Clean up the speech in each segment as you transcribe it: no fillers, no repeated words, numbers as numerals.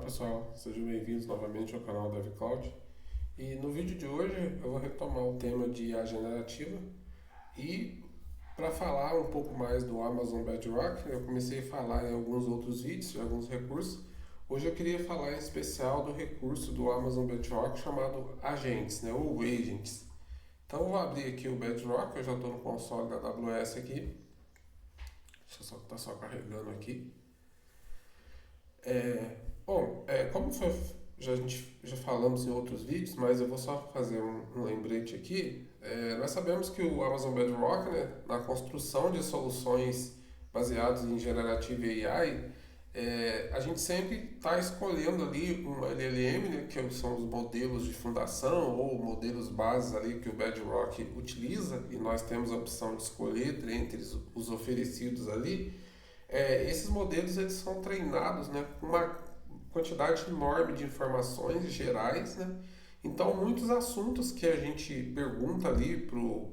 pessoal, sejam bem-vindos novamente ao canal DevCloud. E no vídeo de hoje eu vou retomar o tema de IA generativa e para falar um pouco mais do Amazon Bedrock, eu comecei a falar em alguns outros vídeos, em alguns recursos. Hoje eu queria falar em especial do recurso do Amazon Bedrock chamado Agents, né, ou Agents. Então eu vou abrir aqui o Bedrock, eu já estou no console da AWS aqui. Tá só carregando aqui. Como a gente já falamos em outros vídeos, mas eu vou só fazer um lembrete aqui. Nós sabemos que o Amazon Bedrock, né, na construção de soluções baseadas em Generative AI, a gente sempre está escolhendo ali um LLM, né, que são os modelos de fundação ou modelos bases ali que o Bedrock utiliza, e nós temos a opção de escolher entre os oferecidos ali. Esses modelos eles são treinados, né, com uma quantidade enorme de informações gerais, né? Então, muitos assuntos que a gente pergunta ali pro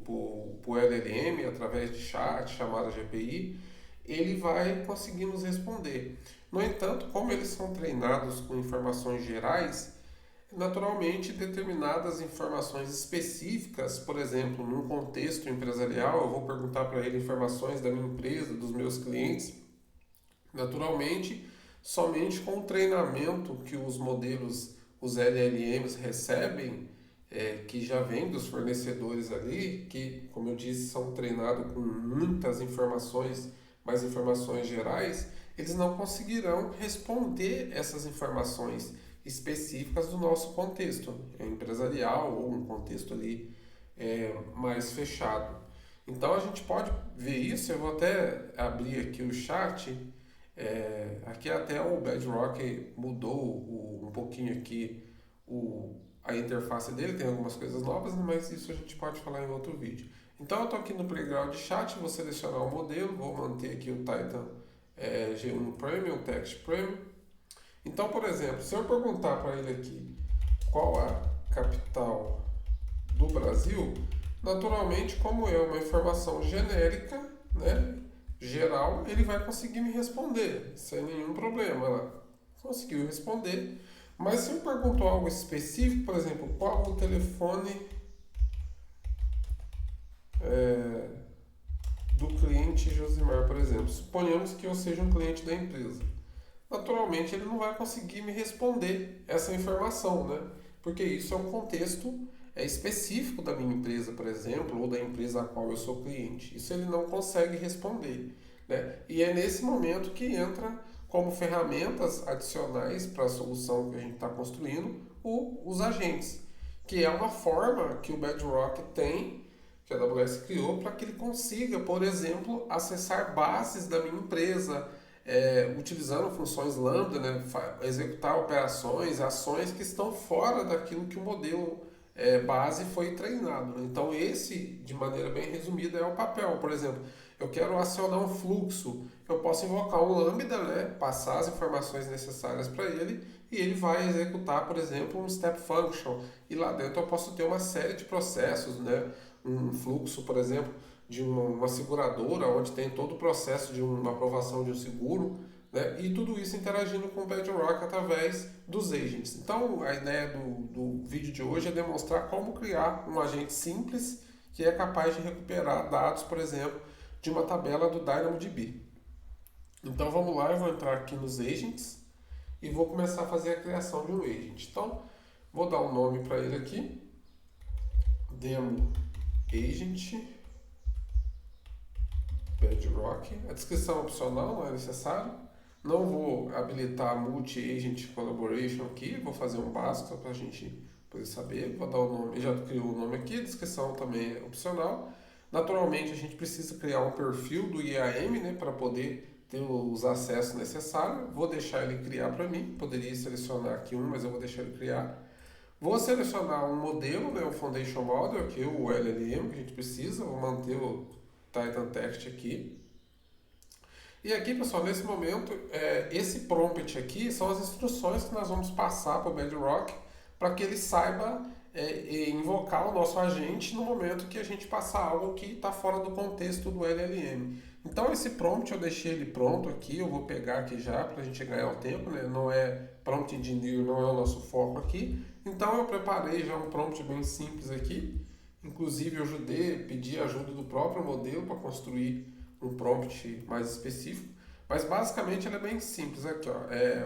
LLM através de chat, chamada GPI, ele vai conseguir nos responder. No entanto, como eles são treinados com informações gerais, naturalmente determinadas informações específicas, por exemplo, num contexto empresarial, eu vou perguntar para ele informações da minha empresa, dos meus clientes. Naturalmente, somente com o treinamento que os modelos, os LLMs recebem, que já vem dos fornecedores ali, que, como eu disse, são treinados com muitas informações, mas informações gerais, eles não conseguirão responder essas informações específicas do nosso contexto empresarial ou um contexto ali mais fechado. Então a gente pode ver isso, eu vou até abrir aqui o chat. Aqui até o Bedrock mudou um pouquinho aqui a interface dele, tem algumas coisas novas, mas isso a gente pode falar em outro vídeo. Então eu estou aqui no Playground Chat, vou selecionar o modelo, vou manter aqui o Titan G1 Premium, Text Premium. Então, por exemplo, se eu perguntar para ele aqui qual a capital do Brasil, naturalmente, como é uma informação genérica, né, geral, ele vai conseguir me responder sem nenhum problema. Ela conseguiu responder. Mas se eu pergunto algo específico, por exemplo, qual o telefone do cliente Josimar, por exemplo. Suponhamos que eu seja um cliente da empresa. Naturalmente, ele não vai conseguir me responder essa informação, né? Porque isso é um contexto específico da minha empresa, por exemplo, ou da empresa a qual eu sou cliente. Isso ele não consegue responder, né? E é nesse momento que entra como ferramentas adicionais para a solução que a gente está construindo os agentes, que é uma forma que o Bedrock tem, que a AWS criou, para que ele consiga, por exemplo, acessar bases da minha empresa, utilizando funções lambda, né, executar operações, ações que estão fora daquilo que o modelo base foi treinado. Né? Então esse, de maneira bem resumida, é o papel. Por exemplo, eu quero acionar um fluxo, eu posso invocar um lambda, né, passar as informações necessárias para ele e ele vai executar, por exemplo, um step function. E lá dentro eu posso ter uma série de processos, né, um fluxo, por exemplo, de uma seguradora, onde tem todo o processo de uma aprovação de um seguro, né? E tudo isso interagindo com o Bedrock através dos agents. Então, a ideia do vídeo de hoje é demonstrar como criar um agente simples que é capaz de recuperar dados, por exemplo, de uma tabela do DynamoDB. Então, vamos lá, eu vou entrar aqui nos agents e vou começar a fazer a criação de um agent. Então, vou dar um nome para ele aqui, demo agent Bedrock. A descrição é opcional, não é necessário. Não vou habilitar Multi-Agent Collaboration aqui, vou fazer um básico para a gente poder saber. Vou dar o nome, já criou o nome aqui, a descrição também é opcional. Naturalmente, a gente precisa criar um perfil do IAM, né, para poder ter os acessos necessários. Vou deixar ele criar para mim, poderia selecionar aqui um, mas eu vou deixar ele criar. Vou selecionar um modelo, né, o Foundation Model, aqui o LLM que a gente precisa, vou manter o Titan Text aqui. E aqui, pessoal, nesse momento, esse prompt aqui são as instruções que nós vamos passar para o Bedrock para que ele saiba invocar o nosso agente no momento que a gente passar algo que está fora do contexto do LLM. Então esse prompt eu deixei ele pronto aqui, eu vou pegar aqui já para a gente ganhar o tempo, né? Não é prompt engineer, não é o nosso foco aqui. Então eu preparei já um prompt bem simples aqui. Inclusive eu pedi ajuda do próprio modelo para construir um prompt mais específico. Mas basicamente ele é bem simples aqui, ó.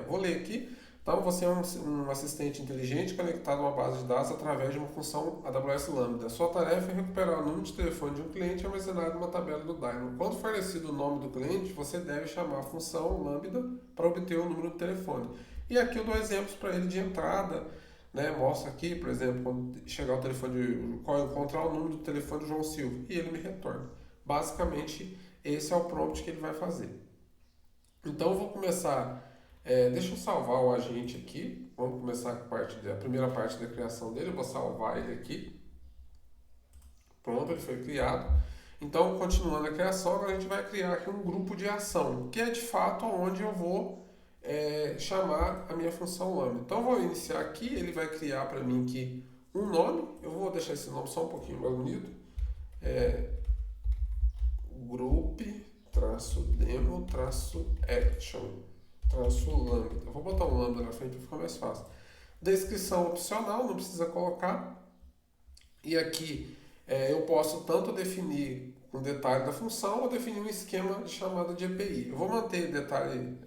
Vou ler aqui. Então você é um assistente inteligente conectado a uma base de dados através de uma função AWS Lambda. Sua tarefa é recuperar o número de telefone de um cliente armazenado em uma tabela do Dynamo. Quando fornecido o nome do cliente, você deve chamar a função Lambda para obter o número do telefone. E aqui eu dou exemplos para ele de entrada, né? Mostra aqui, por exemplo, quando chegar o telefone, encontrar o número do telefone do João Silva e ele me retorna. Basicamente, esse é o prompt que ele vai fazer. Então eu vou começar. Deixa eu salvar o agente aqui. Vamos começar com a primeira parte da criação dele. Eu vou salvar ele aqui. Pronto, ele foi criado. Então, continuando a criação, agora a gente vai criar aqui um grupo de ação, que é de fato onde eu vou chamar a minha função lambda. Então, eu vou iniciar aqui. Ele vai criar para mim aqui um nome. Eu vou deixar esse nome só um pouquinho mais bonito. Group-demo-action. Lambda. Eu vou botar um lambda na frente para ficar mais fácil. Descrição opcional, não precisa colocar. E aqui eu posso tanto definir um detalhe da função ou definir um esquema de chamada de API. Eu vou manter o detalhe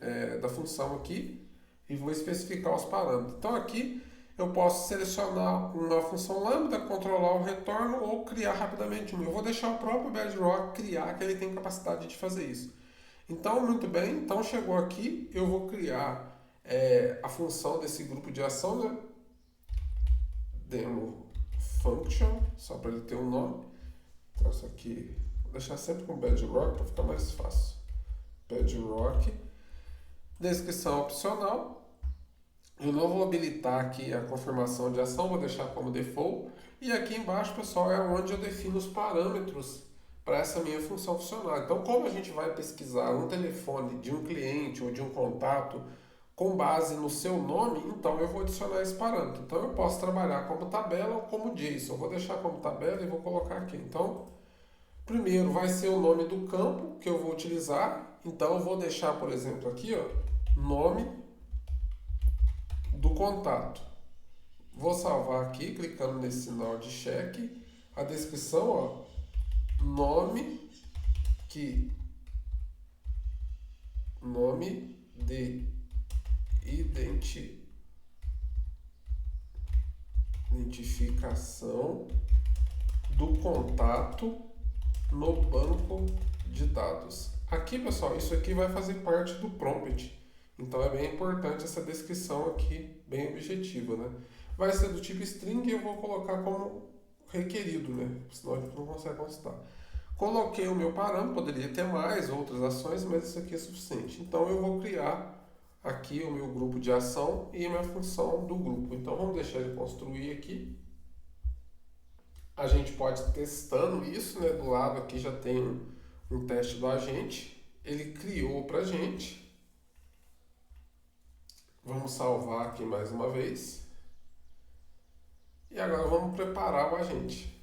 da função aqui e vou especificar os parâmetros. Então aqui eu posso selecionar uma função lambda, controlar o retorno ou criar rapidamente uma. Eu vou deixar o próprio Bedrock criar, que ele tem capacidade de fazer isso. Então, muito bem, então chegou aqui, eu vou criar a função desse grupo de ação, né? Demo function, só para ele ter um nome. Então, isso aqui, vou deixar sempre com Bedrock para ficar mais fácil. Bedrock, descrição opcional. Eu não vou habilitar aqui a confirmação de ação, vou deixar como default. E aqui embaixo, pessoal, é onde eu defino os parâmetros para essa minha função funcionar. Então, como a gente vai pesquisar um telefone de um cliente ou de um contato com base no seu nome, então eu vou adicionar esse parâmetro. Então, eu posso trabalhar como tabela ou como JSON. Eu vou deixar como tabela e vou colocar aqui. Então, primeiro vai ser o nome do campo que eu vou utilizar. Então, eu vou deixar, por exemplo, aqui, ó, nome do contato. Vou salvar aqui, clicando nesse sinal de cheque. A descrição, ó, nome de identificação do contato no banco de dados. Aqui, pessoal, isso aqui vai fazer parte do prompt. Então é bem importante essa descrição aqui, bem objetiva, né? Vai ser do tipo string e eu vou colocar como requerido, né? Senão a gente não consegue constar. Coloquei o meu parâmetro, poderia ter mais outras ações, mas isso aqui é suficiente. Então eu vou criar aqui o meu grupo de ação e a minha função do grupo. Então vamos deixar ele construir aqui. A gente pode ir testando isso, né? Do lado aqui já tem um teste do agente. Ele criou para a gente. Vamos salvar aqui mais uma vez. E agora vamos preparar o agente.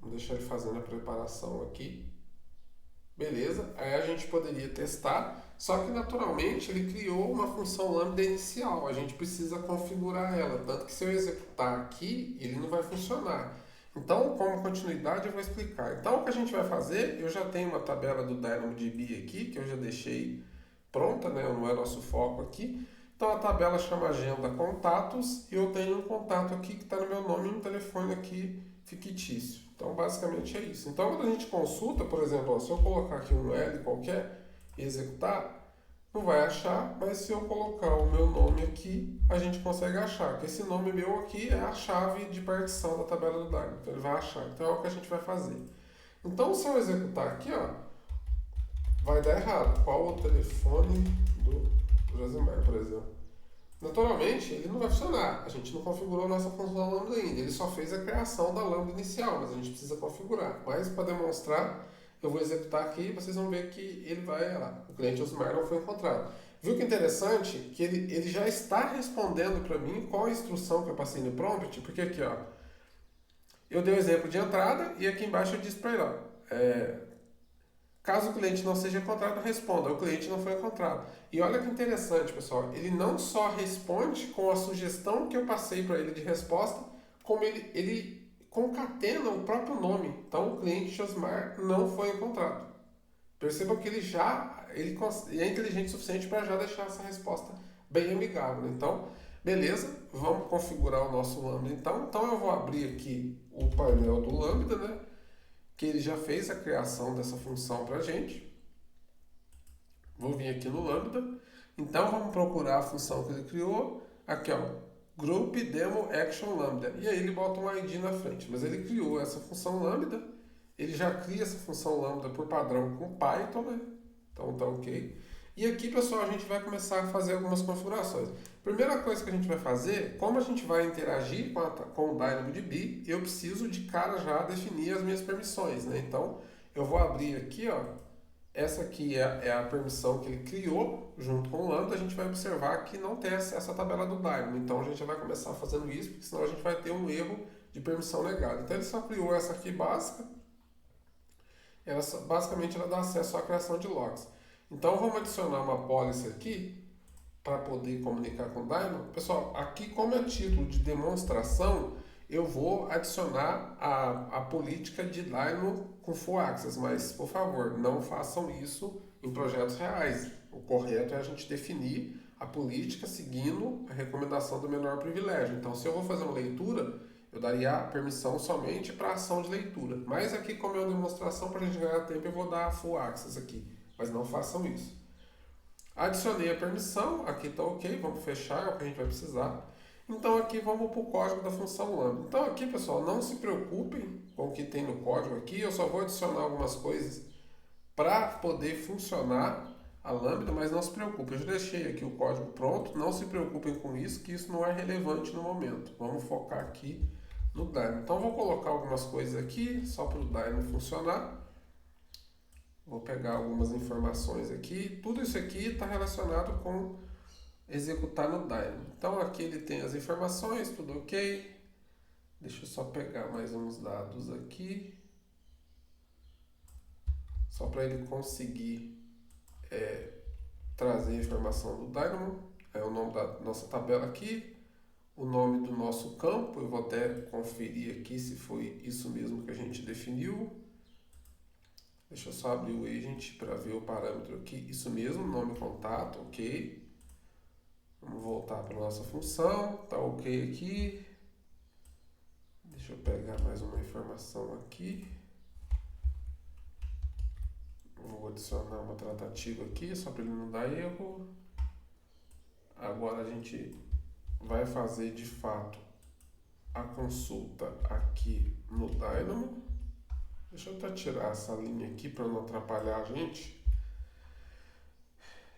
Vamos deixar ele fazendo a preparação aqui. Beleza, aí a gente poderia testar, só que naturalmente ele criou uma função lambda inicial, a gente precisa configurar ela, tanto que se eu executar aqui, ele não vai funcionar. Então, como continuidade, eu vou explicar. Então, o que a gente vai fazer, eu já tenho uma tabela do DynamoDB aqui, que eu já deixei pronta, né? Não é nosso foco aqui. Então, a tabela chama agenda contatos, e eu tenho um contato aqui que está no meu nome e um telefone aqui fictício. Então, basicamente é isso. Então, quando a gente consulta, por exemplo, ó, se eu colocar aqui um L qualquer e executar, não vai achar, mas se eu colocar o meu nome aqui, a gente consegue achar. Porque esse nome meu aqui é a chave de partição da tabela do Dynamo. Então, ele vai achar. Então, é o que a gente vai fazer. Então, se eu executar aqui, ó, vai dar errado. Qual o telefone do Josimar, por exemplo? Naturalmente, ele não vai funcionar. A gente não configurou a nossa função lambda ainda. Ele só fez a criação da lambda inicial, mas a gente precisa configurar. Mas para demonstrar, eu vou executar aqui e vocês vão ver que ele vai lá. O cliente Josimar não foi encontrado. Viu que interessante? Que ele já está respondendo para mim qual a instrução que eu passei no prompt, porque aqui, ó, eu dei o exemplo de entrada e aqui embaixo eu disse para ele, ó, Caso o cliente não seja encontrado, responda, o cliente não foi encontrado. E olha que interessante, pessoal, ele não só responde com a sugestão que eu passei para ele de resposta, como ele concatena o próprio nome. Então, o cliente Josmar não foi encontrado. Percebam que ele é inteligente o suficiente para já deixar essa resposta bem amigável. Então, beleza, vamos configurar o nosso Lambda então eu vou abrir aqui o painel do Lambda, né? Que ele já fez a criação dessa função para a gente. Vou vir aqui no Lambda. Então vamos procurar a função que ele criou. Aqui, ó, Group Demo Action Lambda. E aí ele bota um ID na frente. Mas ele criou essa função Lambda. Ele já cria essa função Lambda por padrão com Python, né? Então tá ok. E aqui, pessoal, a gente vai começar a fazer algumas configurações. Primeira coisa que a gente vai fazer, como a gente vai interagir com o DynamoDB, eu preciso de cara já definir as minhas permissões, né? Então, eu vou abrir aqui, ó, essa aqui é a permissão que ele criou junto com o Lambda. A gente vai observar que não tem acesso à tabela do Dynamo. Então, a gente já vai começar fazendo isso, porque senão a gente vai ter um erro de permissão legada. Então, ele só criou essa aqui básica. Basicamente, ela dá acesso à criação de logs. Então, vamos adicionar uma policy aqui para poder comunicar com o Dynamo. Pessoal, aqui como é título de demonstração, eu vou adicionar a política de Dynamo com full access, mas por favor, não façam isso em projetos reais. O correto é a gente definir a política seguindo a recomendação do menor privilégio. Então, se eu vou fazer uma leitura, eu daria permissão somente para a ação de leitura. Mas aqui, como é uma demonstração, para a gente ganhar tempo, eu vou dar full access aqui. Mas não façam isso. Adicionei a permissão, aqui está ok, vamos fechar, é o que a gente vai precisar. Então aqui vamos para o código da função Lambda. Então aqui, pessoal, não se preocupem com o que tem no código aqui, eu só vou adicionar algumas coisas para poder funcionar a Lambda, mas não se preocupem, eu já deixei aqui o código pronto, não se preocupem com isso, que isso não é relevante no momento. Vamos focar aqui no Dynamo. Então vou colocar algumas coisas aqui, só para o Dynamo funcionar. Vou pegar algumas informações aqui. Tudo isso aqui está relacionado com executar no Dynamo. Então aqui ele tem as informações, tudo ok. Deixa eu só pegar mais uns dados aqui. Só para ele conseguir trazer a informação do Dynamo. É o nome da nossa tabela aqui. O nome do nosso campo. Eu vou até conferir aqui se foi isso mesmo que a gente definiu. Deixa eu só abrir o agent para ver o parâmetro aqui. Isso mesmo, nome contato, ok. Vamos voltar para a nossa função. Tá ok aqui. Deixa eu pegar mais uma informação aqui. Vou adicionar uma tratativa aqui, só para ele não dar erro. Agora a gente vai fazer de fato a consulta aqui no Dynamo. Deixa eu até tirar essa linha aqui para não atrapalhar a gente.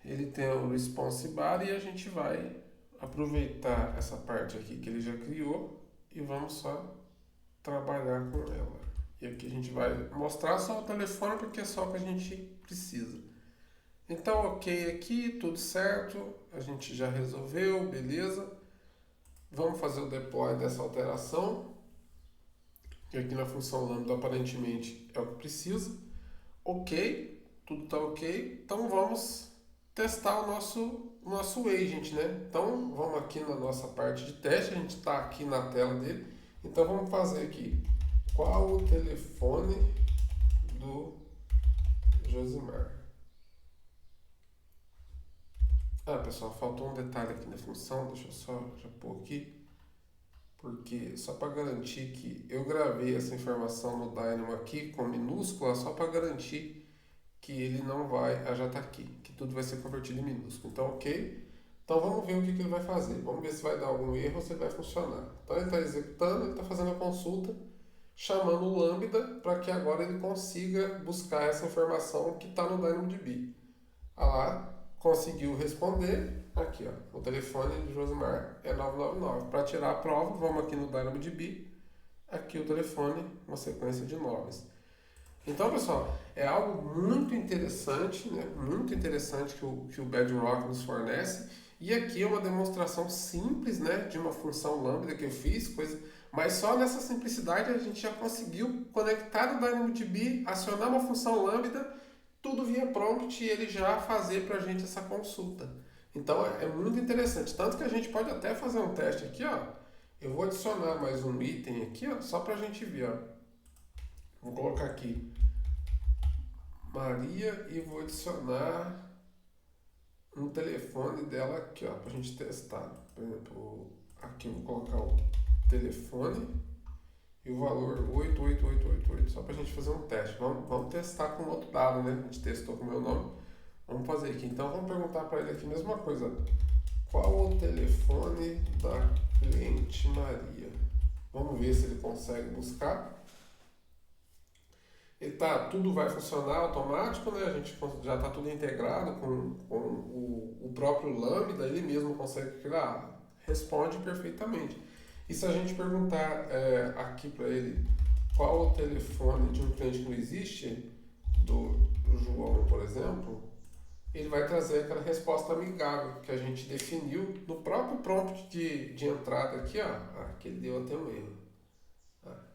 Ele tem o response bar e a gente vai aproveitar essa parte aqui que ele já criou e vamos só trabalhar com ela. E aqui a gente vai mostrar só o telefone porque é só o que a gente precisa. Então, ok aqui, tudo certo, a gente já resolveu, beleza. Vamos fazer o deploy dessa alteração. E aqui na função Lambda aparentemente é o que precisa. Ok, tudo está ok. Então vamos testar o nosso agent, né? Então vamos aqui na nossa parte de teste, a gente está aqui na tela dele. Então vamos fazer aqui. Qual o telefone do Josimar? Pessoal, faltou um detalhe aqui na função, deixa eu só já pôr aqui. Porque só para garantir que eu gravei essa informação no Dynamo aqui com minúscula, só para garantir que ele não vai, já está aqui, que tudo vai ser convertido em minúsculo. Então, ok. Então vamos ver o que ele vai fazer. Vamos ver se vai dar algum erro ou se ele vai funcionar. Então ele está executando, ele está fazendo a consulta, chamando o Lambda para que agora ele consiga buscar essa informação que está no DynamoDB. Lá, conseguiu responder. Aqui, ó, o telefone de Josimar é 999. Para tirar a prova, vamos aqui no DynamoDB. Aqui o telefone, uma sequência de 9. Então, pessoal, é algo muito interessante, né? Muito interessante que o Bedrock nos fornece. E aqui é uma demonstração simples, né, de uma função Lambda que eu fiz, mas só nessa simplicidade a gente já conseguiu conectar o DynamoDB, acionar uma função Lambda, tudo via prompt e ele já fazer para a gente essa consulta. Então é muito interessante. Tanto que a gente pode até fazer um teste aqui, ó. Eu vou adicionar mais um item aqui, ó, só para a gente ver, ó. Vou colocar aqui Maria e vou adicionar um telefone dela aqui, ó, pra gente testar. Por exemplo, aqui eu vou colocar o telefone e o valor 88888, só pra gente fazer um teste. Vamos testar com outro dado, né? A gente testou com o meu nome. Vamos fazer aqui. Então vamos perguntar para ele aqui a mesma coisa. Qual o telefone da cliente Maria? Vamos ver se ele consegue buscar. Tudo vai funcionar automático, né? A gente já está tudo integrado com o próprio Lambda, ele mesmo consegue criar, responde perfeitamente. E se a gente perguntar aqui para ele qual o telefone de um cliente que não existe, do João, por exemplo, ele vai trazer aquela resposta amigável que a gente definiu no próprio prompt de entrada aqui, ó. Aqui ele deu até um erro.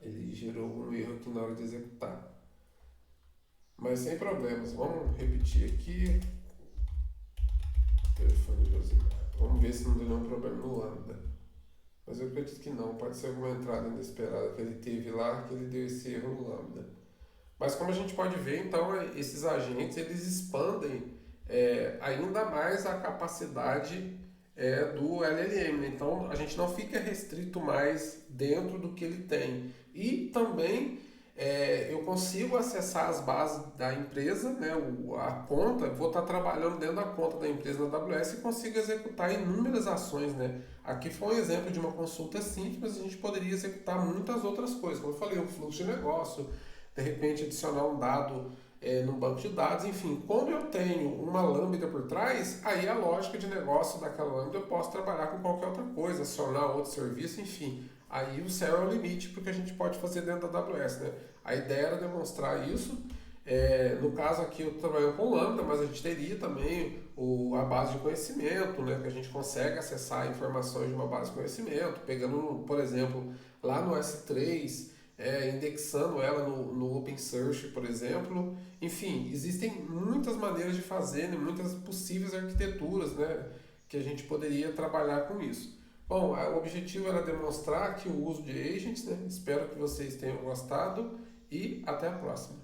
Ele gerou um erro aqui na hora de executar. Mas sem problemas, vamos repetir aqui. Telefone de Josimar. Vamos ver se não deu nenhum problema no Lambda. Mas eu acredito que não, pode ser alguma entrada inesperada que ele teve lá, que ele deu esse erro no Lambda. Mas como a gente pode ver, então, esses agentes eles expandem ainda mais a capacidade do LLM, né? Então a gente não fica restrito mais dentro do que ele tem. E também eu consigo acessar as bases da empresa, né, a conta, vou estar trabalhando dentro da conta da empresa na AWS e consigo executar inúmeras ações, né? Aqui foi um exemplo de uma consulta simples, mas a gente poderia executar muitas outras coisas, como eu falei, um fluxo de negócio, de repente adicionar um dado num banco de dados, enfim, quando eu tenho uma lambda por trás, aí a lógica de negócio daquela lambda eu posso trabalhar com qualquer outra coisa, acionar outro serviço, enfim. Aí o céu é o limite porque a gente pode fazer dentro da AWS, né? A ideia era demonstrar isso. No caso aqui eu trabalho com Lambda, mas a gente teria também a base de conhecimento, né? Que a gente consegue acessar informações de uma base de conhecimento, pegando, por exemplo, lá no S3, indexando ela no OpenSearch, por exemplo. Enfim, existem muitas maneiras de fazer, né? Muitas possíveis arquiteturas, né? Que a gente poderia trabalhar com isso. Bom, o objetivo era demonstrar aqui o uso de agents, né? Espero que vocês tenham gostado e até a próxima.